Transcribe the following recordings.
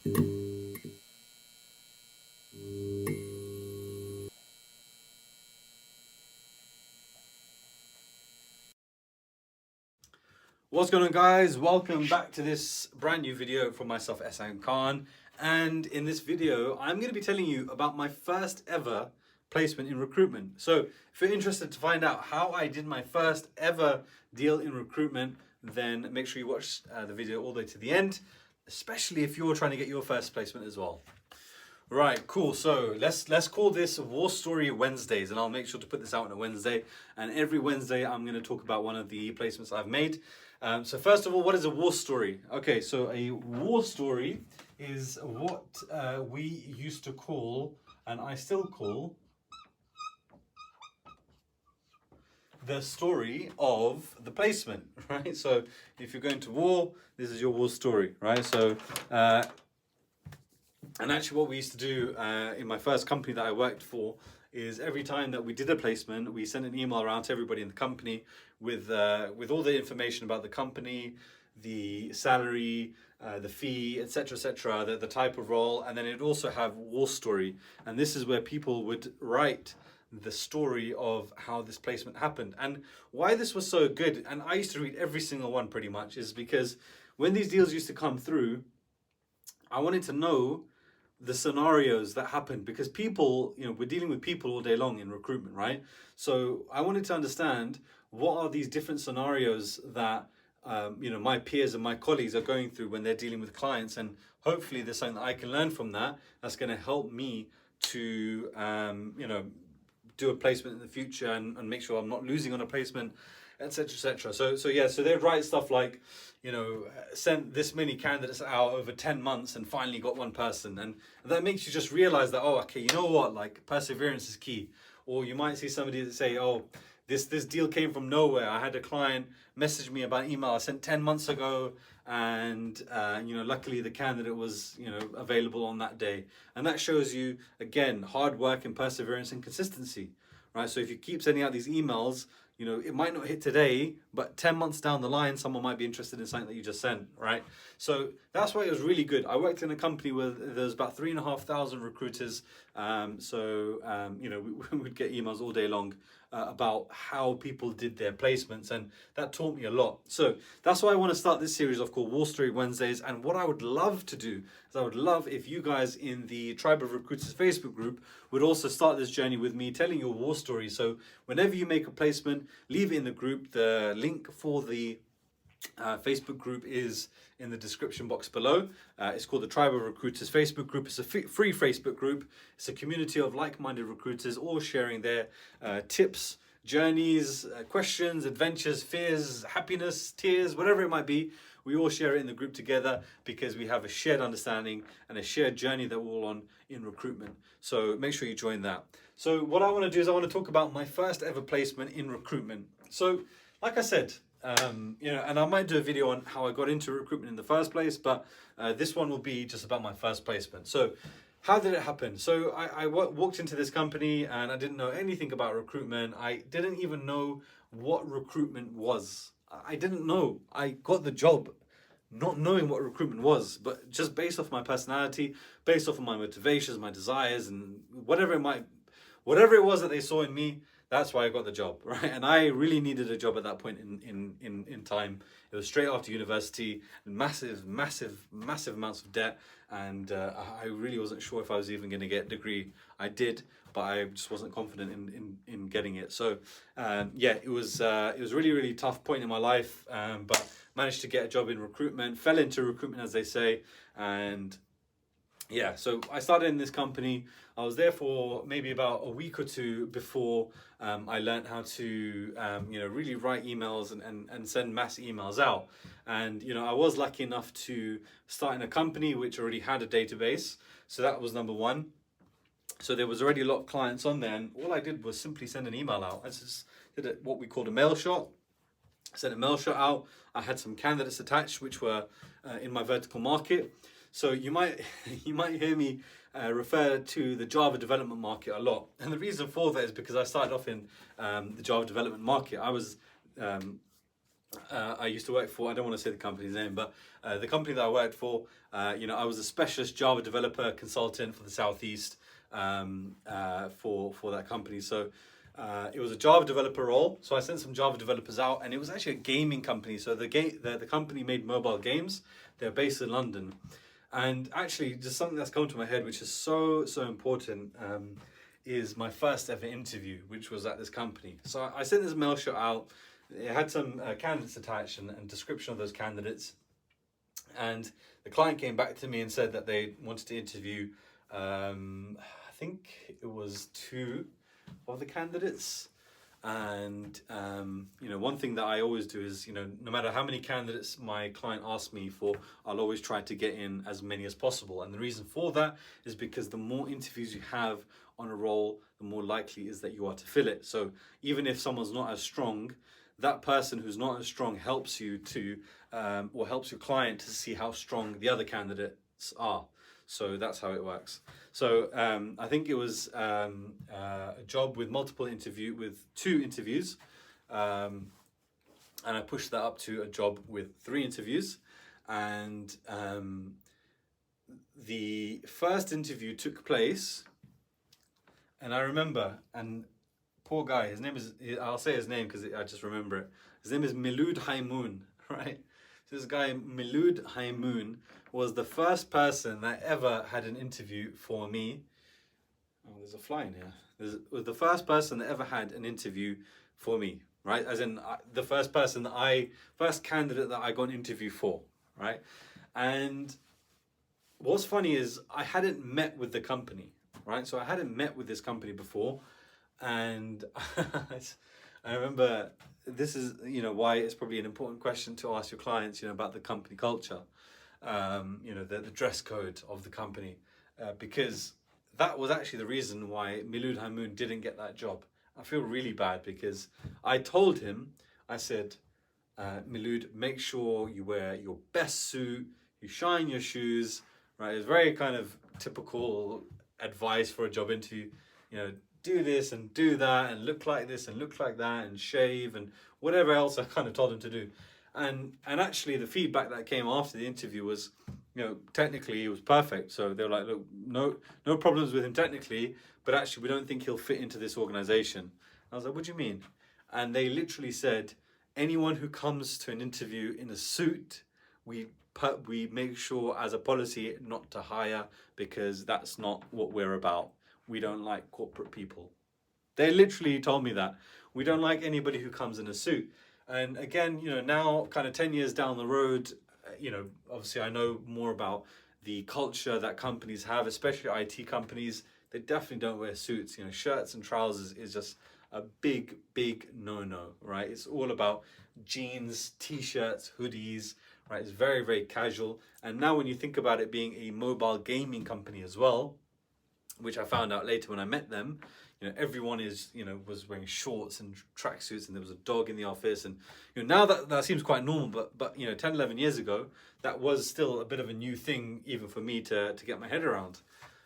What's going on, guys? Welcome back to this brand new video from myself, Ehsan Khan. And in this video, I'm going to be telling you about my first ever placement in recruitment. So if you're interested to find out how I did my first ever deal in recruitment, then make sure you watch the video all the way to the end, especially if you're trying to get your first placement as well. Right, cool. So let's call this War Story Wednesdays, and I'll make sure to put this out on a Wednesday. And every Wednesday, I'm going to talk about one of the placements I've made. So first of all, what is a war story? Okay, so a war story is what we used to call, and I still call, the story of the placement, right? So if you're going to war, this is your war story, right? So and actually what we used to do in my first company that I worked for is every time that we did a placement, we sent an email around to everybody in the company with all the information about the company, the salary, the fee, etc., the type of role, and then it'd also have war story. And this is where people would write the story of how this placement happened. And why this was so good, and I used to read every single one pretty much, is because when these deals used to come through, I wanted to know the scenarios that happened, because people, we're dealing with people all day long in recruitment, right? So I wanted to understand what are these different scenarios that my peers and my colleagues are going through when they're dealing with clients, and hopefully there's something that I can learn from that's going to help me to do a placement in the future and make sure I'm not losing on a placement, etc. So they'd write stuff like, sent this many candidates out over 10 months and finally got one person. And that makes you just realize that, oh, okay, you know what, like perseverance is key. Or you might see somebody that say, oh, this deal came from nowhere. I had a client message me about an email I sent 10 months ago, and luckily the candidate was available on that day. And that shows you, again, hard work and perseverance and consistency, right? So if you keep sending out these emails, it might not hit today, but 10 months down the line, someone might be interested in something that you just sent, right? So that's why it was really good. I worked in a company where there's about 3,500 recruiters. We would get emails all day long about how people did their placements, and that taught me a lot. So that's why I want to start this series off called War Story Wednesdays. And what I would love to do is I would love if you guys in the Tribe of Recruiters Facebook group would also start this journey with me, telling your war story. So whenever you make a placement, leave it in the group. The link for the Facebook group is in the description box below. It's called the Tribe of Recruiters Facebook group. It's a free Facebook group. It's a community of like-minded recruiters, all sharing their tips, journeys, questions, adventures, fears, happiness, tears, whatever it might be. We all share it in the group together because we have a shared understanding and a shared journey that we're all on in recruitment. So make sure you join that. So what I want to do is I want to talk about my first ever placement in recruitment. So like I said, and I might do a video on how I got into recruitment in the first place, but this one will be just about my first placement. So how did it happen? So I walked into this company and I didn't know anything about recruitment. I didn't even know what recruitment was. I didn't know. I got the job not knowing what recruitment was, but just based off my personality, based off of my motivations, my desires, and whatever it was that they saw in me, that's why I got the job, right? And I really needed a job at that point in time. It was straight after university, massive amounts of debt, and I really wasn't sure if I was even going to get a degree. I did, but I just wasn't confident in getting it. So it was really tough point in my life, but managed to get a job in recruitment, fell into recruitment, as they say, and yeah, so I started in this company. I was there for maybe about a week or two before I learned how to really write emails and send mass emails out. And I was lucky enough to start in a company which already had a database. So that was number one. So there was already a lot of clients on there, and all I did was simply send an email out. I just did what we called a mail shot. Sent a mail shot out. I had some candidates attached which were in my vertical market. So you might hear me refer to the Java development market a lot, and the reason for that is because I started off in the Java development market. I was I used to work for, I don't want to say the company's name, but the company that I worked for, I was a specialist Java developer consultant for the Southeast for that company. So it was a Java developer role. So I sent some Java developers out, and it was actually a gaming company. So the company made mobile games. They're based in London. And actually, just something that's come to my head, which is so important, is my first ever interview, which was at this company. So I sent this mail shot out. It had some candidates attached and description of those candidates. And the client came back to me and said that they wanted to interview, I think it was 2 of the candidates. And one thing that I always do is, no matter how many candidates my client asks me for, I'll always try to get in as many as possible. And the reason for that is because the more interviews you have on a role, the more likely is that you are to fill it. So even if someone's not as strong, that person who's not as strong helps you to, or helps your client to see how strong the other candidates are. So that's how it works. So I think it was a job with with 2 interviews, and I pushed that up to a job with 3 interviews. And the first interview took place, and I remember, and poor guy, his name is, I'll say his name because I just remember it. His name is Milud Haimoun, right? This guy, Milud Haimoun, was the first person that ever had an interview for me. Oh, there's a fly in here. Was the first person that ever had an interview for me, right? As in the first candidate that I got an interview for, right? And what's funny is I hadn't met with the company, right? So I hadn't met with this company before. And I remember, this is, why it's probably an important question to ask your clients, about the company culture, the dress code of the company, because that was actually the reason why Milud Hamoun didn't get that job. I feel really bad because I told him, I said, Milud, make sure you wear your best suit, you shine your shoes, right? It's very kind of typical advice for a job interview, do this and do that and look like this and look like that and shave and whatever else I kind of told him to do. And actually the feedback that came after the interview was, technically he was perfect. So they were like, look, no problems with him technically, but actually we don't think he'll fit into this organization. I was like, what do you mean? And they literally said, anyone who comes to an interview in a suit, we make sure as a policy not to hire, because that's not what we're about. We don't like corporate people. They literally told me that. We don't like anybody who comes in a suit. And again, now kind of 10 years down the road, obviously I know more about the culture that companies have, especially IT companies. They definitely don't wear suits. Shirts and trousers is just a big no-no, right? It's all about jeans, t-shirts, hoodies, right? It's very, very casual. And now when you think about it being a mobile gaming company as well, which I found out later when I met them, everyone was wearing shorts and tracksuits, and there was a dog in the office. And now that seems quite normal, but 10, 11 years ago, that was still a bit of a new thing even for me to get my head around.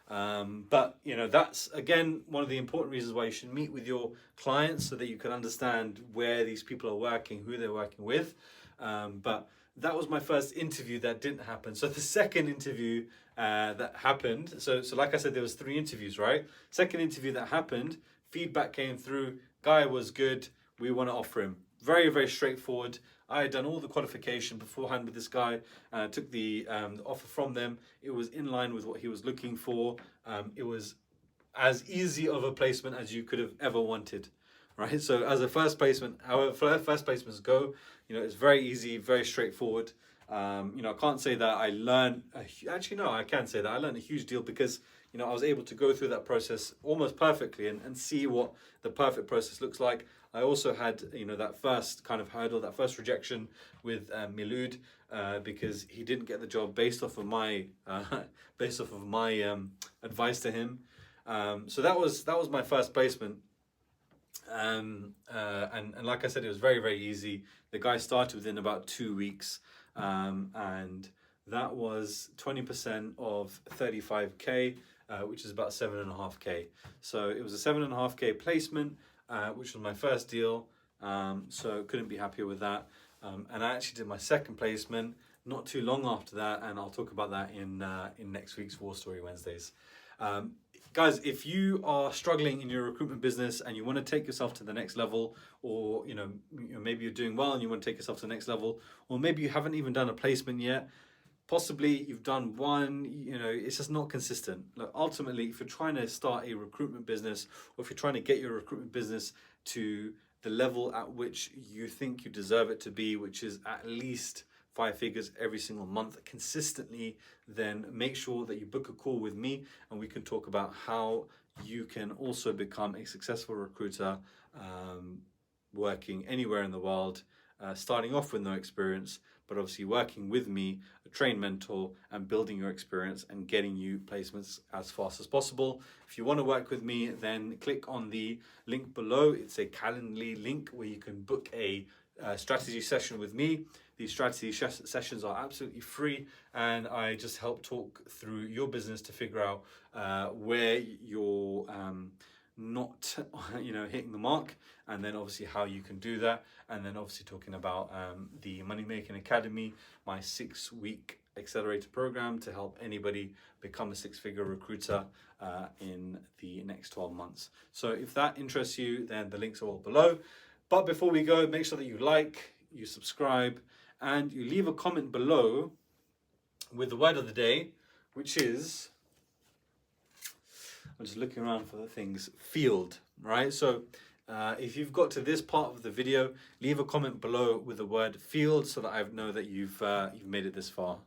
But that's again one of the important reasons why you should meet with your clients, so that you can understand where these people are working, who they're working with. But that was my first interview that didn't happen. So the second interview that happened, so like I said, there was 3 interviews, right? Second interview that happened, feedback came through, guy was good, we want to offer him. Very, very straightforward. I had done all the qualification beforehand with this guy, and I took the offer from them. It was in line with what he was looking for. It was as easy of a placement as you could have ever wanted, right? So as a first placement, however first placements go, it's very easy, very straightforward. I can't say that I learned, actually no, I can say that I learned a huge deal, because I was able to go through that process almost perfectly and see what the perfect process looks like. I also had that first kind of hurdle, that first rejection with Milud, because he didn't get the job based off of my advice to him. So that was my first placement. And like I said, it was very, very easy. The guy started within about 2 weeks, and that was 20% of 35k, which is about 7.5k. So it was a 7.5k placement, which was my first deal. So couldn't be happier with that. And I actually did my second placement not too long after that, and I'll talk about that in next week's War Story Wednesdays. Guys, if you are struggling in your recruitment business and you want to take yourself to the next level, or maybe you're doing well and you want to take yourself to the next level, or maybe you haven't even done a placement yet, possibly you've done one, it's just not consistent. Look, ultimately, if you're trying to start a recruitment business, or if you're trying to get your recruitment business to the level at which you think you deserve it to be, which is at least 5 figures every single month consistently, then make sure that you book a call with me and we can talk about how you can also become a successful recruiter, working anywhere in the world, starting off with no experience, but obviously working with me, a trained mentor, and building your experience and getting you placements as fast as possible. If you want to work with me, then click on the link below. It's a Calendly link where you can book a strategy session with me. These strategy sessions are absolutely free, and I just help talk through your business to figure out where you're not hitting the mark, and then obviously how you can do that, and then obviously talking about the Money Making Academy, my 6-week accelerator program to help anybody become a 6-figure recruiter in the next 12 months. So if that interests you, then the links are all below. But before we go, make sure that you like, you subscribe, and you leave a comment below with the word of the day, which is, I'm just looking around for the things, field, right? So if you've got to this part of the video, leave a comment below with the word field so that I know that you've made it this far.